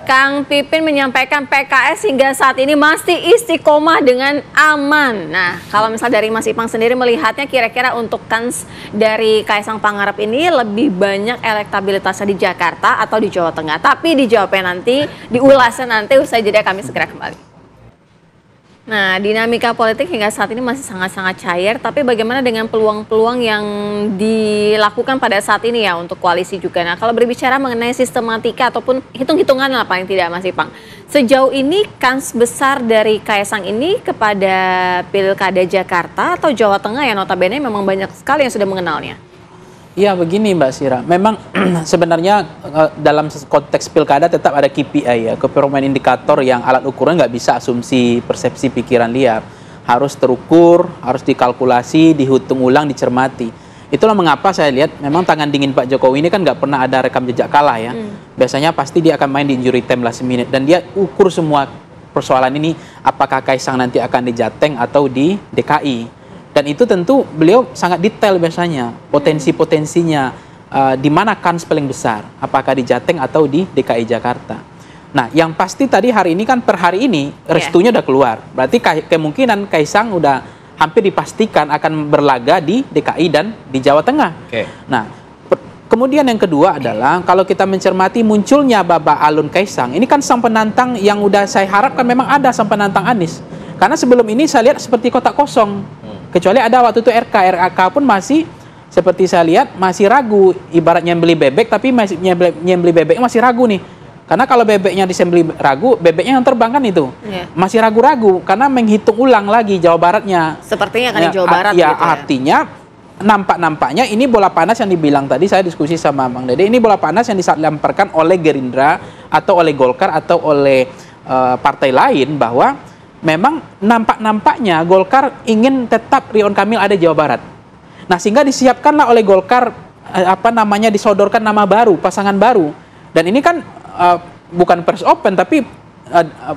Kang Pipin menyampaikan PKS hingga saat ini masih istiqomah dengan aman. Nah, kalau misal dari Mas Ipang sendiri melihatnya kira-kira untuk kans dari Kaisang Pangarep ini lebih banyak elektabilitasnya di Jakarta atau di Jawa Tengah. Tapi dijawabnya nanti, diulasnya nanti, usai jeda kami segera kembali. Nah, dinamika politik hingga saat ini masih sangat-sangat cair, tapi bagaimana dengan peluang-peluang yang dilakukan pada saat ini ya untuk koalisi juga. Nah, kalau berbicara mengenai sistematika ataupun hitung-hitungan lah paling tidak Mas Ipang, sejauh ini kans besar dari Kaisang ini kepada Pilkada Jakarta atau Jawa Tengah ya, notabene memang banyak sekali yang sudah mengenalnya. Iya begini Mbak Sira, memang sebenarnya dalam konteks pilkada tetap ada KPI ya, keperluan indikator yang alat ukurnya nggak bisa asumsi persepsi pikiran liar, harus terukur, harus dikalkulasi, dihitung ulang, dicermati. Itulah mengapa saya lihat memang tangan dingin Pak Jokowi ini kan nggak pernah ada rekam jejak kalah ya. Biasanya pasti dia akan main di injury time last minute dan dia ukur semua persoalan ini, apakah Kaisang nanti akan di Jateng atau di DKI. Dan itu tentu beliau sangat detail biasanya, potensi-potensinya, di mana kans paling besar, apakah di Jateng atau di DKI Jakarta. Nah, yang pasti tadi hari ini kan per hari ini restunya udah keluar, berarti kemungkinan Kaisang udah hampir dipastikan akan berlaga di DKI dan di Jawa Tengah. Nah, kemudian yang kedua adalah kalau kita mencermati munculnya Babak Alun Kaisang, ini kan sang penantang yang udah saya harapkan memang ada sang penantang Anies. Karena sebelum ini saya lihat seperti kotak kosong. Kecuali ada waktu itu RK pun masih seperti saya lihat masih ragu, ibaratnya beli bebek tapi masih beli bebek masih ragu nih. Karena kalau bebeknya disembeli ragu, bebeknya yang terbang kan itu. Masih ragu-ragu karena menghitung ulang lagi Jawa Baratnya. Sepertinya kan di Jawa Barat ya, gitu ya. Artinya nampaknya ini bola panas yang dibilang tadi, saya diskusi sama Bang Dede, ini bola panas yang dilemparkan oleh Gerindra atau oleh Golkar atau oleh partai lain bahwa memang nampaknya Golkar ingin tetap Ridwan Kamil ada di Jawa Barat. Nah, sehingga disiapkanlah oleh Golkar disodorkan nama baru, pasangan baru. Dan ini kan bukan press open tapi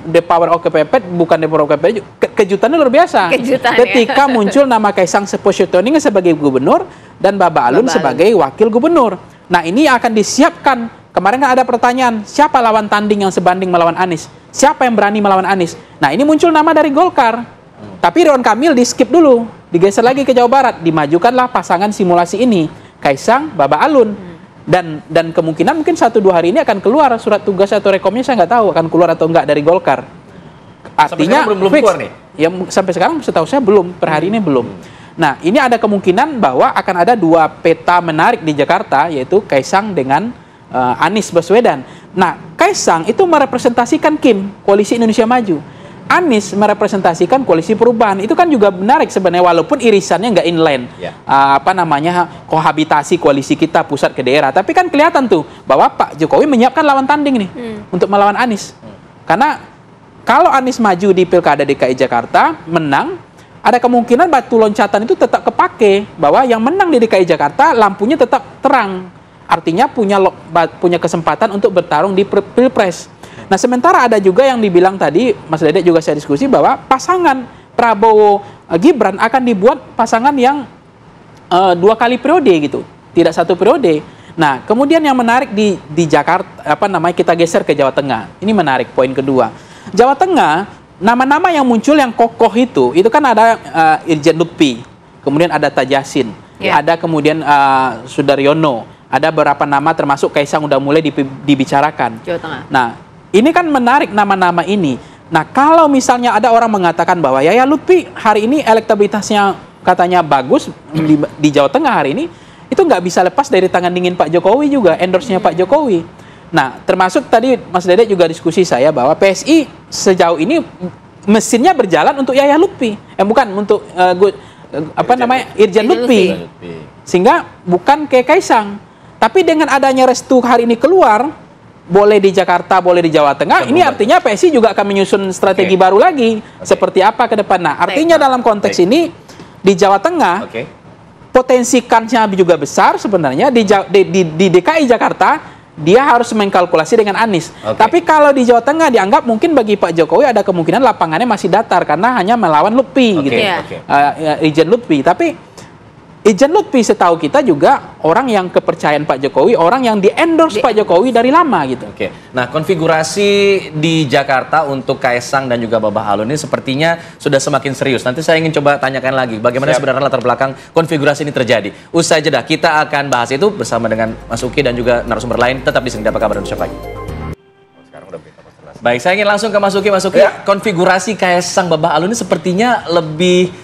the power of kepepet, bukan the power of kepepet, kejutannya luar biasa. Ketika muncul nama Kaisang Posyotoning sebagai gubernur dan Babak Alun sebagai wakil gubernur. Nah, ini akan disiapkan. Kemarin kan ada pertanyaan, siapa lawan tanding yang sebanding melawan Anies? Siapa yang berani melawan Anies? Nah, ini muncul nama dari Golkar. Tapi Ridwan Kamil di skip dulu, digeser lagi ke Jawa Barat, dimajukanlah pasangan simulasi ini, Kaisang, Babak Alun. Dan kemungkinan mungkin 1-2 hari ini akan keluar surat tugas atau rekomnya, saya nggak tahu akan keluar atau enggak dari Golkar. Artinya belum keluar nih? Ya, sampai sekarang setahu saya belum, per hari ini belum. Nah, ini ada kemungkinan bahwa akan ada 2 peta menarik di Jakarta, yaitu Kaisang dengan Anies Baswedan. Nah, Kaisang itu merepresentasikan Kim, Koalisi Indonesia Maju. Anies merepresentasikan Koalisi Perubahan. Itu kan juga menarik sebenarnya, walaupun irisannya nggak inline. Kohabitasi koalisi kita pusat ke daerah. Tapi kan kelihatan tuh bahwa Pak Jokowi menyiapkan lawan tanding nih untuk melawan Anies. Karena kalau Anies maju di Pilkada DKI Jakarta, menang, ada kemungkinan batu loncatan itu tetap kepake, bahwa yang menang di DKI Jakarta lampunya tetap terang. Artinya punya kesempatan untuk bertarung di Pilpres. Nah, sementara ada juga yang dibilang tadi, Mas Dede juga saya diskusi, bahwa pasangan Prabowo Gibran akan dibuat pasangan yang 2 kali periode gitu, tidak 1 periode. Nah, kemudian yang menarik di Jakarta, kita geser ke Jawa Tengah. Ini menarik, poin kedua. Jawa Tengah, nama-nama yang muncul yang kokoh itu kan ada Irjen Lutfi, kemudian ada Tajasin, ada kemudian Sudaryono, ada beberapa nama termasuk Kaisang udah mulai dibicarakan. Jawa Tengah. Nah, ini kan menarik nama-nama ini. Nah, kalau misalnya ada orang mengatakan bahwa Yaya Lutfi hari ini elektabilitasnya katanya bagus di Jawa Tengah hari ini, itu nggak bisa lepas dari tangan dingin Pak Jokowi juga, endorse-nya Pak Jokowi. Nah, termasuk tadi Mas Dede juga diskusi saya bahwa PSI sejauh ini mesinnya berjalan untuk Yaya Lutfi, bukan untuk Irjen Lutfi. Sehingga bukan ke Kaisang. Tapi dengan adanya restu hari ini keluar, boleh di Jakarta, boleh di Jawa Tengah, ini artinya PSI juga akan menyusun strategi baru lagi, seperti apa ke depan. Nah, artinya dalam konteks ini, di Jawa Tengah, potensi kansnya juga besar sebenarnya, di DKI Jakarta, dia harus mengkalkulasi dengan Anies. Tapi kalau di Jawa Tengah dianggap mungkin bagi Pak Jokowi ada kemungkinan lapangannya masih datar, karena hanya melawan Lutfi, gitu. Irjen Lutfi. Tapi Ijan Lutfi setahu kita juga orang yang kepercayaan Pak Jokowi, orang yang di-endorse Pak Jokowi dari lama gitu. Oke, nah konfigurasi di Jakarta untuk Kaesang dan juga Babah Alun ini sepertinya sudah semakin serius. Nanti saya ingin coba tanyakan lagi, bagaimana sebenarnya latar belakang konfigurasi ini terjadi. Usai jeda, kita akan bahas itu bersama dengan Mas Uki dan juga narasumber lain. Tetap di sini, Apa Kabar Indonesia Pagi. Baik, saya ingin langsung ke Mas Uki. Mas Uki, konfigurasi Kaesang Babah Alun ini sepertinya lebih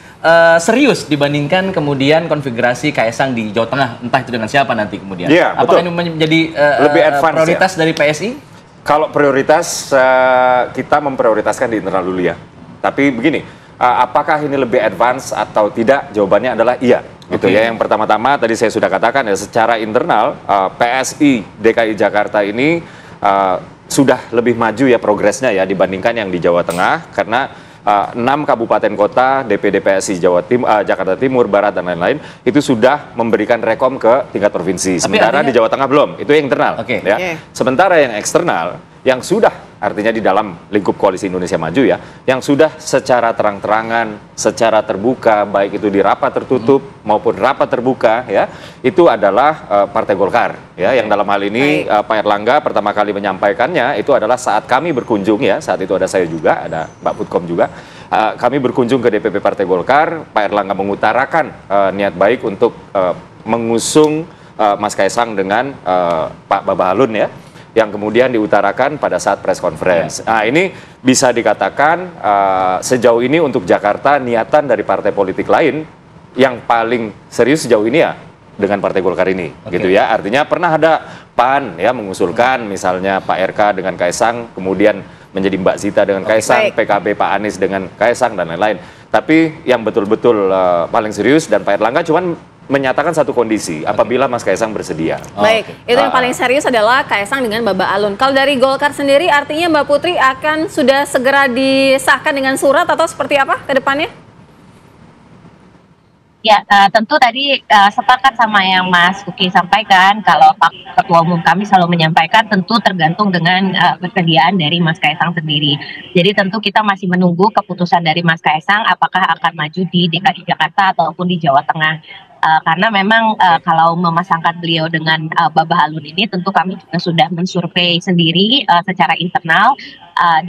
serius dibandingkan kemudian konfigurasi Kaesang di Jawa Tengah, entah itu dengan siapa nanti kemudian. Iya, apakah betul. ini menjadi Lebih advance, prioritas dari PSI? Kalau prioritas, kita memprioritaskan di internal dulu ya. Tapi begini, apakah ini lebih advance atau tidak? Jawabannya adalah iya. Gitu ya. Yang pertama-tama tadi saya sudah katakan ya, secara internal PSI DKI Jakarta ini sudah lebih maju ya progresnya ya dibandingkan yang di Jawa Tengah, karena 6 kabupaten kota DPD PSI Jakarta Timur, Barat dan lain-lain itu sudah memberikan rekom ke tingkat provinsi. Sementara di Jawa Tengah belum. Itu yang internal. Ya. Sementara yang eksternal yang sudah artinya di dalam lingkup Koalisi Indonesia Maju ya, yang sudah secara terang-terangan, secara terbuka, baik itu di rapat tertutup maupun rapat terbuka ya, itu adalah Partai Golkar ya, yang dalam hal ini Pak Erlangga pertama kali menyampaikannya itu adalah saat kami berkunjung ya, saat itu ada saya juga, ada Mbak Putkom juga, kami berkunjung ke DPP Partai Golkar, Pak Erlangga mengutarakan niat baik untuk mengusung Mas Kaesang dengan Pak Babah Alun ya, yang kemudian diutarakan pada saat press conference. Nah, ini bisa dikatakan sejauh ini untuk Jakarta niatan dari partai politik lain yang paling serius sejauh ini ya dengan Partai Golkar ini, gitu ya. Artinya pernah ada PAN ya mengusulkan misalnya Pak RK dengan Kaesang, kemudian menjadi Mbak Zita dengan Kaesang, PKB Pak Anies dengan Kaesang dan lain-lain. Tapi yang betul-betul paling serius dan Pak Erlangga cuman menyatakan satu kondisi, apabila Mas Kaesang bersedia. Baik, itu yang paling serius adalah Kaesang dengan Babah Alun. Kalau dari Golkar sendiri, artinya Mbak Putri akan sudah segera disahkan dengan surat atau seperti apa ke depannya? Ya, tentu tadi sepakat sama yang Mas Uki sampaikan, kalau Pak Ketua Umum kami selalu menyampaikan tentu tergantung dengan persediaan dari Mas Kaesang sendiri. Jadi tentu kita masih menunggu keputusan dari Mas Kaesang apakah akan maju di DKI Jakarta ataupun di Jawa Tengah. Karena memang kalau memasangkan beliau dengan Babah Alun ini tentu kami juga sudah mensurvei sendiri secara internal,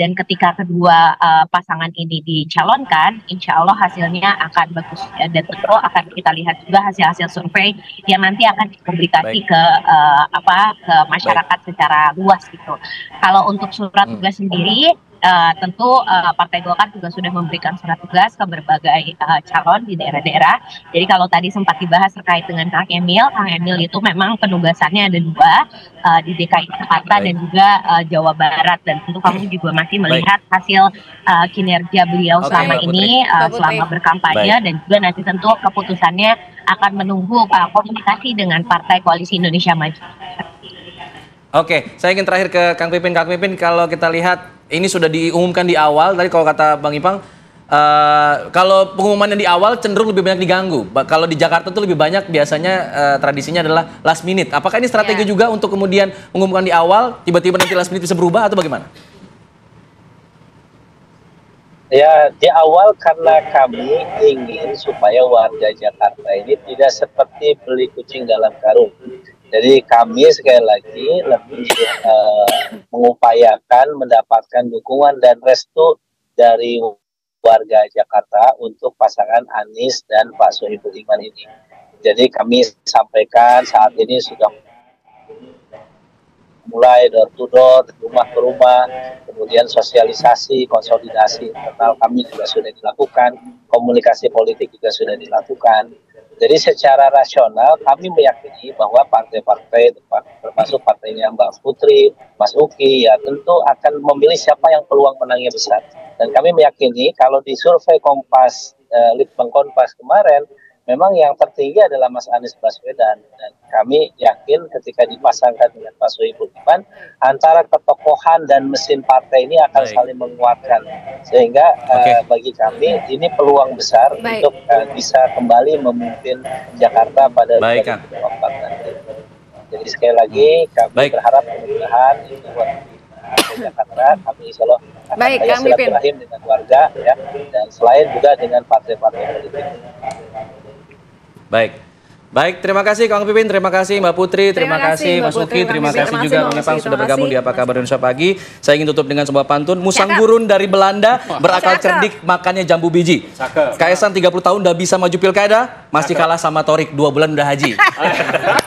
dan ketika kedua pasangan ini dicalonkan, insya Allah hasilnya akan bagus dan tentu akan kita lihat juga hasil-hasil survei yang nanti akan dipublikasi ke masyarakat secara luas gitu. Kalau untuk surat tugas sendiri, tentu Partai Golkar juga sudah memberikan surat tugas ke berbagai calon di daerah-daerah. Jadi kalau tadi sempat dibahas terkait dengan Kang Emil itu memang penugasannya ada 2 di DKI Jakarta dan juga Jawa Barat, dan tentu kami juga masih melihat hasil kinerja beliau selama ini selama berkampanye, dan juga nanti tentu keputusannya akan menunggu komunikasi dengan Partai Koalisi Indonesia Maju. Oke, saya ingin terakhir ke Kang Pipin. Kang Pipin, kalau kita lihat ini sudah diumumkan di awal, tadi kalau kata Bang Ipang, kalau pengumumannya di awal cenderung lebih banyak diganggu. Kalau di Jakarta itu lebih banyak biasanya tradisinya adalah last minute. Apakah ini strategi juga untuk kemudian mengumumkan di awal, tiba-tiba nanti last minute bisa berubah atau bagaimana? Ya, di awal karena kami ingin supaya warga Jakarta ini tidak seperti beli kucing dalam karung. Jadi kami sekali lagi lebih mengupayakan mendapatkan dukungan dan restu dari warga Jakarta untuk pasangan Anies dan Pak Sohibul Iman ini. Jadi kami sampaikan saat ini sudah mulai door to door, rumah ke rumah, kemudian sosialisasi, konsolidasi internal kami juga sudah dilakukan, komunikasi politik juga sudah dilakukan. Jadi secara rasional kami meyakini bahwa partai-partai termasuk partainya Mbak Putri, Mas Uki ya tentu akan memilih siapa yang peluang menangnya besar. Dan kami meyakini kalau di survei Kompas, Litbang Kompas kemarin, memang yang tertinggi adalah Mas Anies Baswedan. Dan kami yakin ketika dipasangkan dengan Pak Sohibul Iman, antara ketokohan dan mesin partai ini akan saling menguatkan. Sehingga bagi kami ini peluang besar untuk bisa kembali memimpin Jakarta pada 2024 nanti. Jadi sekali lagi kami berharap mudah-mudahan ini buat Jakarta, kami insya Allah akan silaturahim dengan warga ya, dan selain juga dengan partai-partai politik. Baik, Baik, terima kasih Kang Pipin, terima kasih Mbak Putri, terima kasih Mas Uki, terima kasih juga Bang Ipang sudah bergabung di Apa Kabar Indonesia Pagi. Saya ingin tutup dengan sebuah pantun. Musang gurun dari Belanda, berakal cerdik, makannya jambu biji. Kaisang 30 tahun udah bisa maju pilkada, masih kalah sama Torik 2 bulan udah haji.